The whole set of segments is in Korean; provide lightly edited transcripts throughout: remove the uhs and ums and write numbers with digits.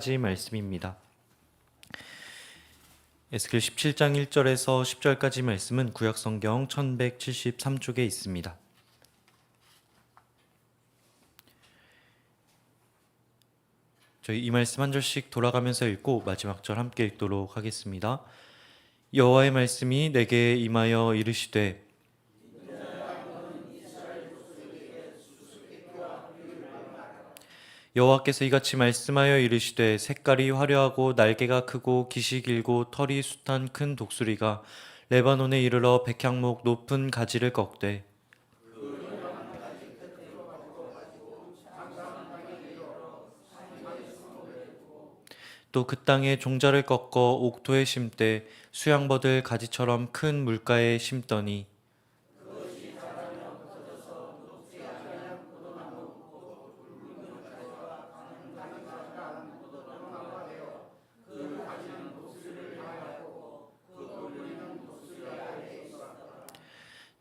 말씀입니다. 에스겔 17장 1절에서 10절까지 말씀은 구약성경 1173쪽에 있습니다. 저희 이 말씀 한 절씩 돌아가면서 읽고 마지막 절 함께 읽도록 하겠습니다. 여호와의 말씀이 내게 임하여 이르시되 여호와께서 이같이 말씀하여 이르시되 색깔이 화려하고 날개가 크고 깃이 길고 털이 숱한 큰 독수리가 레바논에 이르러 백향목 높은 가지를 꺾되 또 그 땅에 종자를 꺾어 옥토에 심되 수양버들 가지처럼 큰 물가에 심더니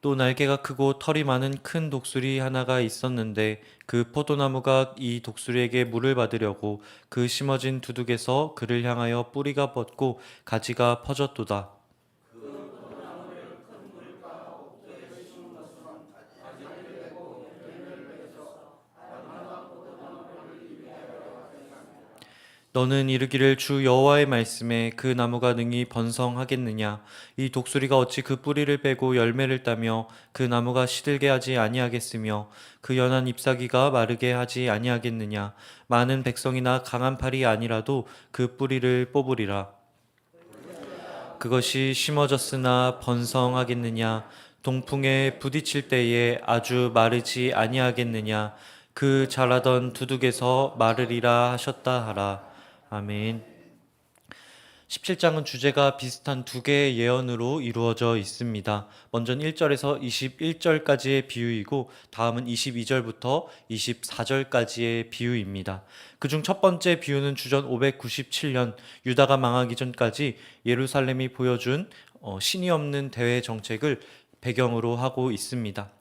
또 날개가 크고 털이 많은 큰 독수리 하나가 있었는데 그 포도나무가 이 독수리에게 물을 받으려고 그 심어진 두둑에서 그를 향하여 뿌리가 뻗고 가지가 퍼졌도다. 너는 이르기를 주 여호와의 말씀에 그 나무가 능히 번성하겠느냐? 이 독수리가 어찌 그 뿌리를 빼고 열매를 따며 그 나무가 시들게 하지 아니하겠으며 그 연한 잎사귀가 마르게 하지 아니하겠느냐? 많은 백성이나 강한 팔이 아니라도 그 뿌리를 뽑으리라. 그것이 심어졌으나 번성하겠느냐? 동풍에 부딪힐 때에 아주 마르지 아니하겠느냐? 그 자라던 두둑에서 마르리라 하셨다 하라. 아멘. 17장은 주제가 비슷한 두 개의 예언으로 이루어져 있습니다. 먼저는 1절에서 21절까지의 비유이고 다음은 22절부터 24절까지의 비유입니다. 그중 첫 번째 비유는 주전 597년 유다가 망하기 전까지 예루살렘이 보여준 신이 없는 대외 정책을 배경으로 하고 있습니다.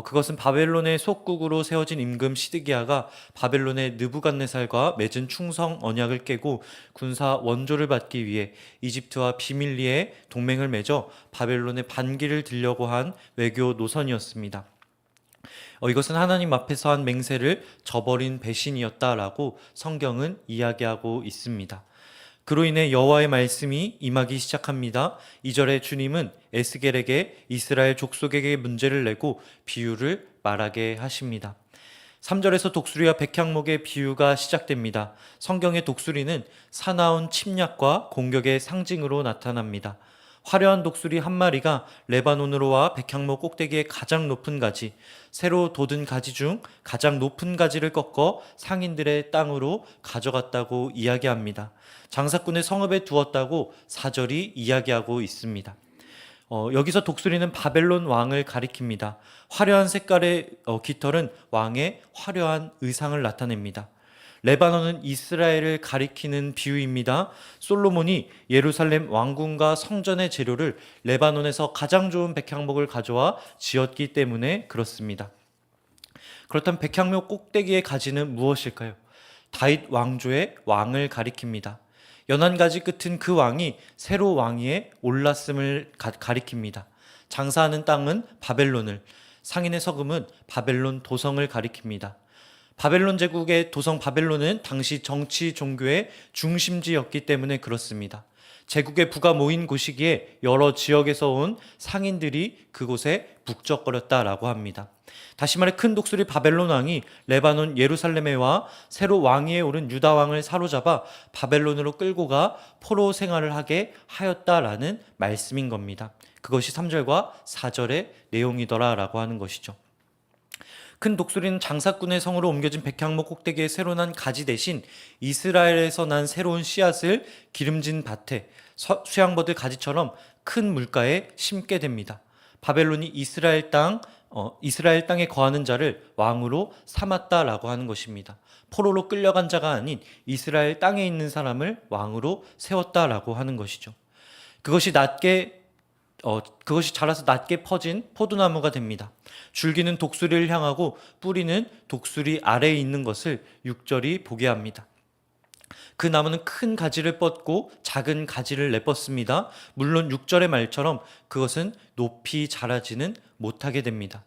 그것은 바벨론의 속국으로 세워진 임금 시드기야가 바벨론의 느부갓네살과 맺은 충성 언약을 깨고 군사 원조를 받기 위해 이집트와 비밀리에 동맹을 맺어 바벨론의 반기를 들려고 한 외교 노선이었습니다. 이것은 하나님 앞에서 한 맹세를 저버린 배신이었다라고 성경은 이야기하고 있습니다. 그로 인해 여호와의 말씀이 임하기 시작합니다. 2절에 주님은 에스겔에게 이스라엘 족속에게 문제를 내고 비유를 말하게 하십니다. 3절에서 독수리와 백향목의 비유가 시작됩니다. 성경의 독수리는 사나운 침략과 공격의 상징으로 나타납니다. 화려한 독수리 한 마리가 레바논으로 와 백향목 꼭대기의 가장 높은 가지, 새로 돋은 가지 중 가장 높은 가지를 꺾어 상인들의 땅으로 가져갔다고 이야기합니다. 장사꾼의 성읍에 두었다고 4절이 이야기하고 있습니다. 여기서 독수리는 바벨론 왕을 가리킵니다. 화려한 색깔의 깃털은 왕의 화려한 의상을 나타냅니다. 레바논은 이스라엘을 가리키는 비유입니다. 솔로몬이 예루살렘 왕궁과 성전의 재료를 레바논에서 가장 좋은 백향목을 가져와 지었기 때문에 그렇습니다. 그렇다면 백향목 꼭대기의 가지는 무엇일까요? 다윗 왕조의 왕을 가리킵니다. 연한 가지 끝은 그 왕이 새로 왕위에 올랐음을 가리킵니다. 장사하는 땅은 바벨론을, 상인의 서금은 바벨론 도성을 가리킵니다. 바벨론 제국의 도성 바벨론은 당시 정치 종교의 중심지였기 때문에 그렇습니다. 제국의 부가 모인 곳이기에 여러 지역에서 온 상인들이 그곳에 북적거렸다라고 합니다. 다시 말해 큰 독수리 바벨론 왕이 레바논 예루살렘에 와 새로 왕위에 오른 유다 왕을 사로잡아 바벨론으로 끌고 가 포로 생활을 하게 하였다라는 말씀인 겁니다. 그것이 3절과 4절의 내용이더라라고 하는 것이죠. 큰 독수리는 장사꾼의 성으로 옮겨진 백향목 꼭대기에 새로 난 가지 대신 이스라엘에서 난 새로운 씨앗을 기름진 밭에 수양버들 가지처럼 큰 물가에 심게 됩니다. 바벨론이 이스라엘 땅에 거하는 자를 왕으로 삼았다라고 하는 것입니다. 포로로 끌려간 자가 아닌 이스라엘 땅에 있는 사람을 왕으로 세웠다라고 하는 것이죠. 그것이 자라서 낮게 퍼진 포도나무가 됩니다. 줄기는 독수리를 향하고 뿌리는 독수리 아래에 있는 것을 6절이 보게 합니다. 그 나무는 큰 가지를 뻗고 작은 가지를 내뻗습니다. 물론 6절의 말처럼 그것은 높이 자라지는 못하게 됩니다.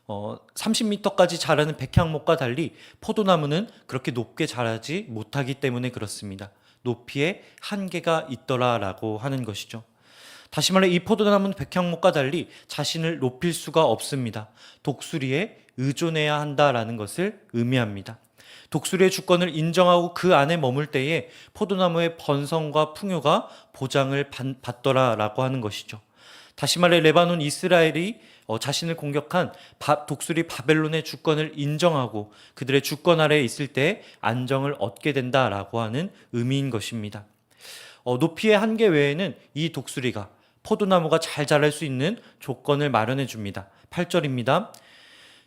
30m까지 자라는 백향목과 달리 포도나무는 그렇게 높게 자라지 못하기 때문에 그렇습니다. 높이에 한계가 있더라라고 하는 것이죠. 다시 말해 이 포도나무는 백향목과 달리 자신을 높일 수가 없습니다. 독수리에 의존해야 한다라는 것을 의미합니다. 독수리의 주권을 인정하고 그 안에 머물 때에 포도나무의 번성과 풍요가 보장을 받더라라고 하는 것이죠. 다시 말해 레바논 이스라엘이 자신을 공격한 독수리 바벨론의 주권을 인정하고 그들의 주권 아래에 있을 때 안정을 얻게 된다라고 하는 의미인 것입니다. 높이의 한계 외에는 이 독수리가 포도나무가 잘 자랄 수 있는 조건을 마련해 줍니다. 8절입니다.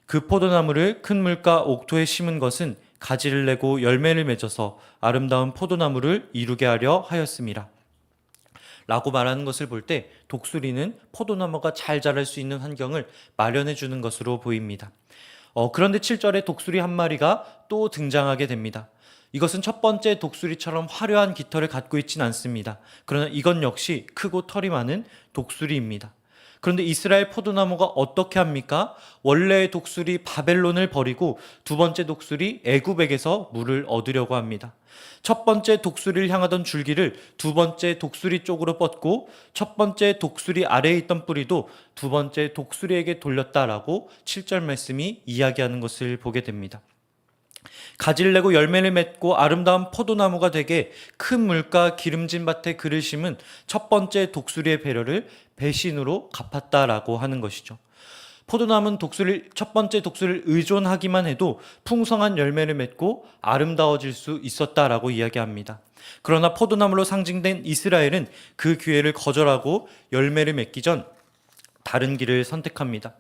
그 포도나무를 큰 물가 옥토에 심은 것은 가지를 내고 열매를 맺어서 아름다운 포도나무를 이루게 하려 하였습니다. 라고 말하는 것을 볼 때 독수리는 포도나무가 잘 자랄 수 있는 환경을 마련해 주는 것으로 보입니다. 그런데 7절에 독수리 한 마리가 또 등장하게 됩니다. 이것은 첫 번째 독수리처럼 화려한 깃털을 갖고 있진 않습니다. 그러나 이건 역시 크고 털이 많은 독수리입니다. 그런데 이스라엘 포도나무가 어떻게 합니까? 원래의 독수리 바벨론을 버리고 두 번째 독수리 애굽에게서 물을 얻으려고 합니다. 첫 번째 독수리를 향하던 줄기를 두 번째 독수리 쪽으로 뻗고 첫 번째 독수리 아래에 있던 뿌리도 두 번째 독수리에게 돌렸다라고 7절 말씀이 이야기하는 것을 보게 됩니다. 가지를 내고 열매를 맺고 아름다운 포도나무가 되게 큰 물과 기름진 밭에 그를 심은 첫 번째 독수리의 배려를 배신으로 갚았다라고 하는 것이죠. 포도나무는 첫 번째 독수리를 의존하기만 해도 풍성한 열매를 맺고 아름다워질 수 있었다라고 이야기합니다. 그러나 포도나무로 상징된 이스라엘은 그 기회를 거절하고 열매를 맺기 전 다른 길을 선택합니다.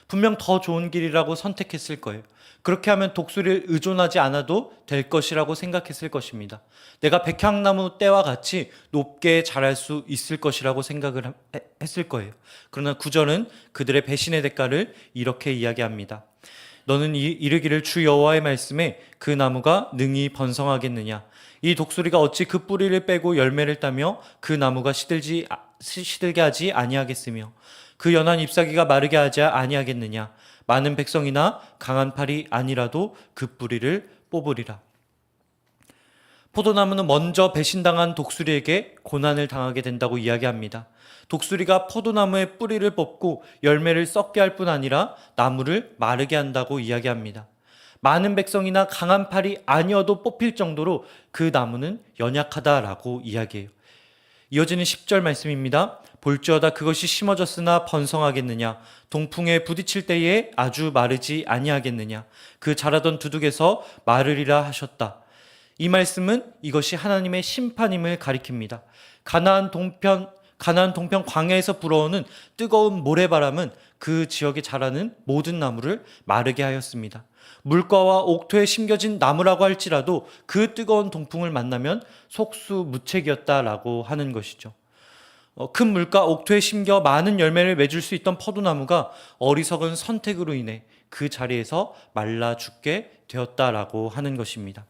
분명 더 좋은 길이라고 선택했을 거예요. 그렇게 하면 독수리를 의존하지 않아도 될 것이라고 생각했을 것입니다. 내가 백향나무 때와 같이 높게 자랄 수 있을 것이라고 생각을 했을 거예요. 그러나 9절은 그들의 배신의 대가를 이렇게 이야기합니다. 너는 이르기를 주 여호와의 말씀에 그 나무가 능히 번성하겠느냐. 이 독수리가 어찌 그 뿌리를 빼고 열매를 따며 그 나무가 시들게 하지 아니하겠으며 그 연한 잎사귀가 마르게 하지 아니하겠느냐. 많은 백성이나 강한 팔이 아니라도 그 뿌리를 뽑으리라. 포도나무는 먼저 배신당한 독수리에게 고난을 당하게 된다고 이야기합니다. 독수리가 포도나무의 뿌리를 뽑고 열매를 썩게 할 뿐 아니라 나무를 마르게 한다고 이야기합니다. 많은 백성이나 강한 팔이 아니어도 뽑힐 정도로 그 나무는 연약하다라고 이야기해요. 이어지는 10절 말씀입니다. 볼지어다 그것이 심어졌으나 번성하겠느냐. 동풍에 부딪힐 때에 아주 마르지 아니하겠느냐. 그 자라던 두둑에서 마르리라 하셨다. 이 말씀은 이것이 하나님의 심판임을 가리킵니다. 가나안 동편 광야에서 불어오는 뜨거운 모래바람은 그 지역에 자라는 모든 나무를 마르게 하였습니다. 물가와 옥토에 심겨진 나무라고 할지라도 그 뜨거운 동풍을 만나면 속수무책이었다라고 하는 것이죠. 큰 물가 옥토에 심겨 많은 열매를 맺을 수 있던 포도나무가 어리석은 선택으로 인해 그 자리에서 말라 죽게 되었다라고 하는 것입니다.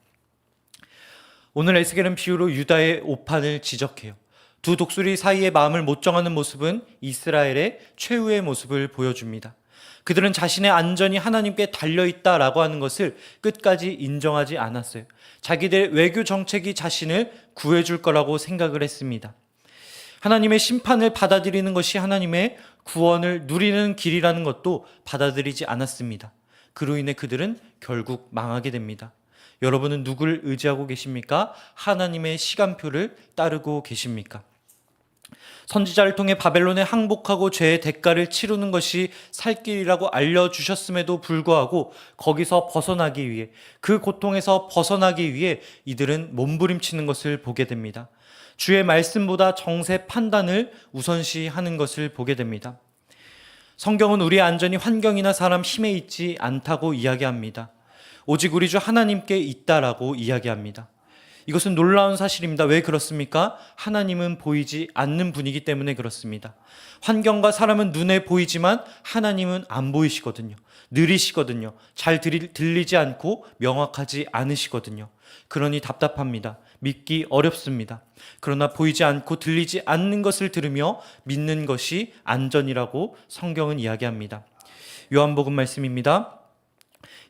오늘 에스겔은 비유로 유다의 오판을 지적해요. 두 독수리 사이의 마음을 못 정하는 모습은 이스라엘의 최후의 모습을 보여줍니다. 그들은 자신의 안전이 하나님께 달려있다라고 하는 것을 끝까지 인정하지 않았어요. 자기들의 외교 정책이 자신을 구해줄 거라고 생각을 했습니다. 하나님의 심판을 받아들이는 것이 하나님의 구원을 누리는 길이라는 것도 받아들이지 않았습니다. 그로 인해 그들은 결국 망하게 됩니다. 여러분은 누구를 의지하고 계십니까? 하나님의 시간표를 따르고 계십니까? 선지자를 통해 바벨론에 항복하고 죄의 대가를 치르는 것이 살 길이라고 알려주셨음에도 불구하고 거기서 벗어나기 위해, 그 고통에서 벗어나기 위해 이들은 몸부림치는 것을 보게 됩니다. 주의 말씀보다 정세 판단을 우선시하는 것을 보게 됩니다. 성경은 우리의 안전이 환경이나 사람 힘에 있지 않다고 이야기합니다. 오직 우리 주 하나님께 있다라고 이야기합니다. 이것은 놀라운 사실입니다. 왜 그렇습니까? 하나님은 보이지 않는 분이기 때문에 그렇습니다. 환경과 사람은 눈에 보이지만 하나님은 안 보이시거든요. 느리시거든요. 잘 들리지 않고 명확하지 않으시거든요. 그러니 답답합니다. 믿기 어렵습니다. 그러나 보이지 않고 들리지 않는 것을 들으며 믿는 것이 안전이라고 성경은 이야기합니다. 요한복음 말씀입니다.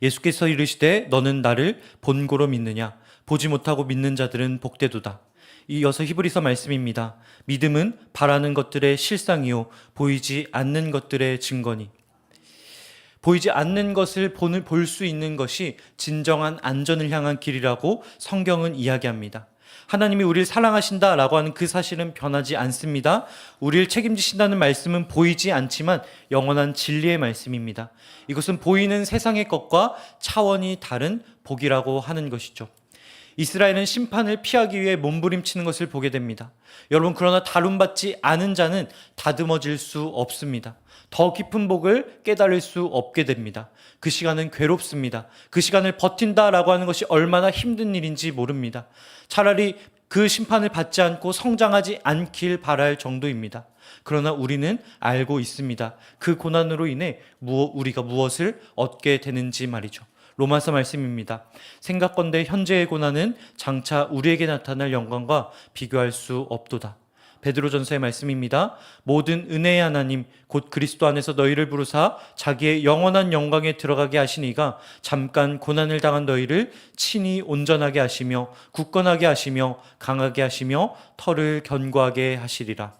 예수께서 이르시되 너는 나를 본고로 믿느냐? 보지 못하고 믿는 자들은 복되도다. 이어서 히브리서 말씀입니다. 믿음은 바라는 것들의 실상이요 보이지 않는 것들의 증거니. 보이지 않는 것을 볼 수 있는 것이 진정한 안전을 향한 길이라고 성경은 이야기합니다. 하나님이 우리를 사랑하신다라고 하는 그 사실은 변하지 않습니다. 우리를 책임지신다는 말씀은 보이지 않지만 영원한 진리의 말씀입니다. 이것은 보이는 세상의 것과 차원이 다른 복이라고 하는 것이죠. 이스라엘은 심판을 피하기 위해 몸부림치는 것을 보게 됩니다. 여러분, 그러나 다룸받지 않은 자는 다듬어질 수 없습니다. 더 깊은 복을 깨달을 수 없게 됩니다. 그 시간은 괴롭습니다. 그 시간을 버틴다라고 하는 것이 얼마나 힘든 일인지 모릅니다. 차라리 그 심판을 받지 않고 성장하지 않길 바랄 정도입니다. 그러나 우리는 알고 있습니다. 그 고난으로 인해 우리가 무엇을 얻게 되는지 말이죠. 로마서 말씀입니다. 생각건대 현재의 고난은 장차 우리에게 나타날 영광과 비교할 수 없도다. 베드로전서의 말씀입니다. 모든 은혜의 하나님 곧 그리스도 안에서 너희를 부르사 자기의 영원한 영광에 들어가게 하시니가 잠깐 고난을 당한 너희를 친히 온전하게 하시며 굳건하게 하시며 강하게 하시며 터를 견고하게 하시리라.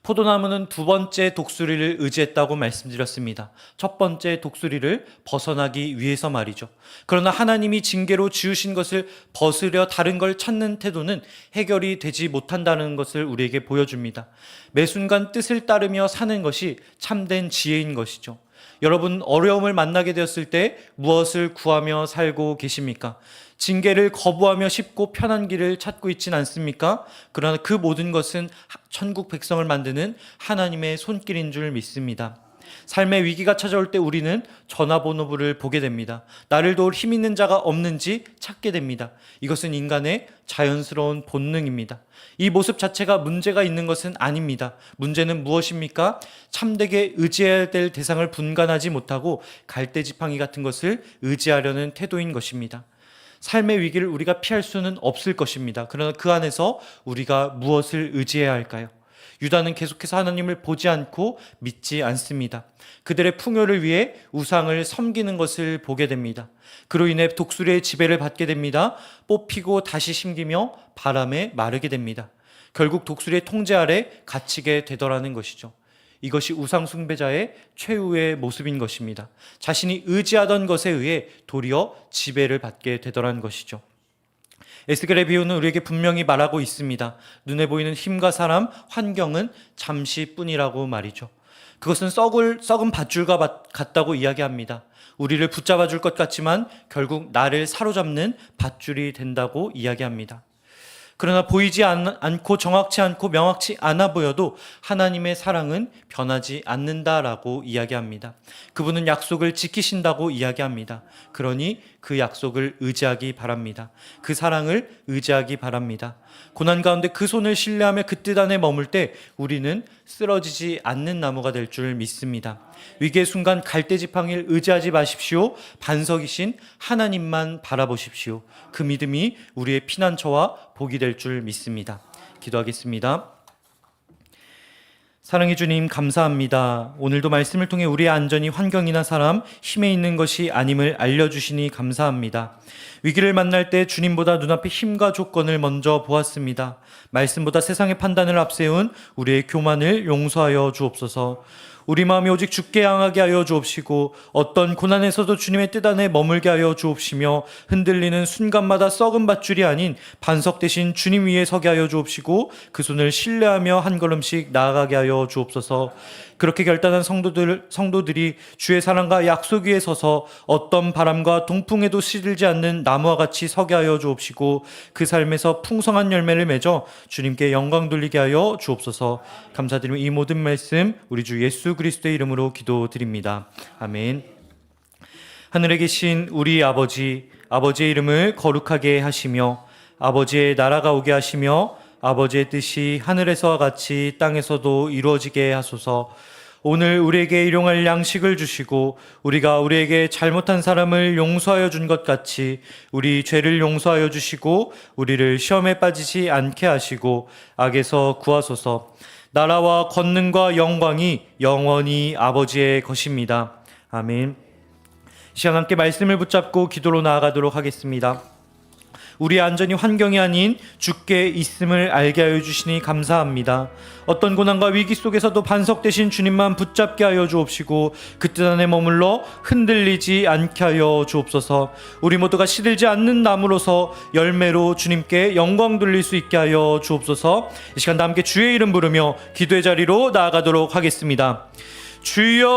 포도나무는 두 번째 독수리를 의지했다고 말씀드렸습니다. 첫 번째 독수리를 벗어나기 위해서 말이죠. 그러나 하나님이 징계로 지으신 것을 벗으려 다른 걸 찾는 태도는 해결이 되지 못한다는 것을 우리에게 보여줍니다. 매 순간 뜻을 따르며 사는 것이 참된 지혜인 것이죠. 여러분, 어려움을 만나게 되었을 때 무엇을 구하며 살고 계십니까? 징계를 거부하며 쉽고 편한 길을 찾고 있진 않습니까? 그러나 그 모든 것은 천국 백성을 만드는 하나님의 손길인 줄 믿습니다. 삶의 위기가 찾아올 때 우리는 전화번호부를 보게 됩니다. 나를 도울 힘 있는 자가 없는지 찾게 됩니다. 이것은 인간의 자연스러운 본능입니다. 이 모습 자체가 문제가 있는 것은 아닙니다. 문제는 무엇입니까? 참되게 의지해야 될 대상을 분간하지 못하고 갈대지팡이 같은 것을 의지하려는 태도인 것입니다. 삶의 위기를 우리가 피할 수는 없을 것입니다. 그러나 그 안에서 우리가 무엇을 의지해야 할까요? 유다는 계속해서 하나님을 보지 않고 믿지 않습니다. 그들의 풍요를 위해 우상을 섬기는 것을 보게 됩니다. 그로 인해 독수리의 지배를 받게 됩니다. 뽑히고 다시 심기며 바람에 마르게 됩니다. 결국 독수리의 통제 아래 갇히게 되더라는 것이죠. 이것이 우상 숭배자의 최후의 모습인 것입니다. 자신이 의지하던 것에 의해 도리어 지배를 받게 되더라는 것이죠. 에스겔의 비유는 우리에게 분명히 말하고 있습니다. 눈에 보이는 힘과 사람, 환경은 잠시뿐이라고 말이죠. 그것은 썩은 밧줄과 같다고 이야기합니다. 우리를 붙잡아 줄 것 같지만 결국 나를 사로잡는 밧줄이 된다고 이야기합니다. 그러나 보이지 않고 정확치 않고 명확치 않아 보여도 하나님의 사랑은 변하지 않는다라고 이야기합니다. 그분은 약속을 지키신다고 이야기합니다. 그러니 그 약속을 의지하기 바랍니다. 그 사랑을 의지하기 바랍니다. 고난 가운데 그 손을 신뢰하며 그 뜻 안에 머물 때 우리는 쓰러지지 않는 나무가 될 줄 믿습니다. 위기의 순간 갈대지팡이를 의지하지 마십시오. 반석이신 하나님만 바라보십시오. 그 믿음이 우리의 피난처와 복이 될 줄 믿습니다. 기도하겠습니다. 사랑해 주님, 감사합니다. 오늘도 말씀을 통해 우리의 안전이 환경이나 사람, 힘에 있는 것이 아님을 알려주시니 감사합니다. 위기를 만날 때 주님보다 눈앞에 힘과 조건을 먼저 보았습니다. 말씀보다 세상의 판단을 앞세운 우리의 교만을 용서하여 주옵소서. 우리 마음이 오직 주께 향하게 하여 주옵시고 어떤 고난에서도 주님의 뜻 안에 머물게 하여 주옵시며 흔들리는 순간마다 썩은 밧줄이 아닌 반석 대신 주님 위에 서게 하여 주옵시고 그 손을 신뢰하며 한 걸음씩 나아가게 하여 주옵소서. 그렇게 결단한 성도들이 주의 사랑과 약속 위에 서서 어떤 바람과 동풍에도 시들지 않는 나무와 같이 서게 하여 주옵시고 그 삶에서 풍성한 열매를 맺어 주님께 영광 돌리게 하여 주옵소서. 감사드리며 이 모든 말씀 우리 주 예수 그리스도의 이름으로 기도드립니다. 아멘. 하늘에 계신 우리 아버지의 이름을 거룩하게 하시며 아버지의 나라가 오게 하시며 아버지의 뜻이 하늘에서와 같이 땅에서도 이루어지게 하소서. 오늘 우리에게 일용할 양식을 주시고 우리가 우리에게 잘못한 사람을 용서하여 준 것 같이 우리 죄를 용서하여 주시고 우리를 시험에 빠지지 않게 하시고 악에서 구하소서. 나라와 권능과 영광이 영원히 아버지의 것입니다. 아멘. 이 시간 함께 말씀을 붙잡고 기도로 나아가도록 하겠습니다. 우리의 안전이 환경이 아닌 주께 있음을 알게 하여 주시니 감사합니다. 어떤 고난과 위기 속에서도 반석 되신 주님만 붙잡게 하여 주옵시고 그 뜻 안에 머물러 흔들리지 않게 하여 주옵소서. 우리 모두가 시들지 않는 나무로서 열매로 주님께 영광 돌릴 수 있게 하여 주옵소서. 이 시간 다 함께 주의 이름 부르며 기도의 자리로 나아가도록 하겠습니다. 주여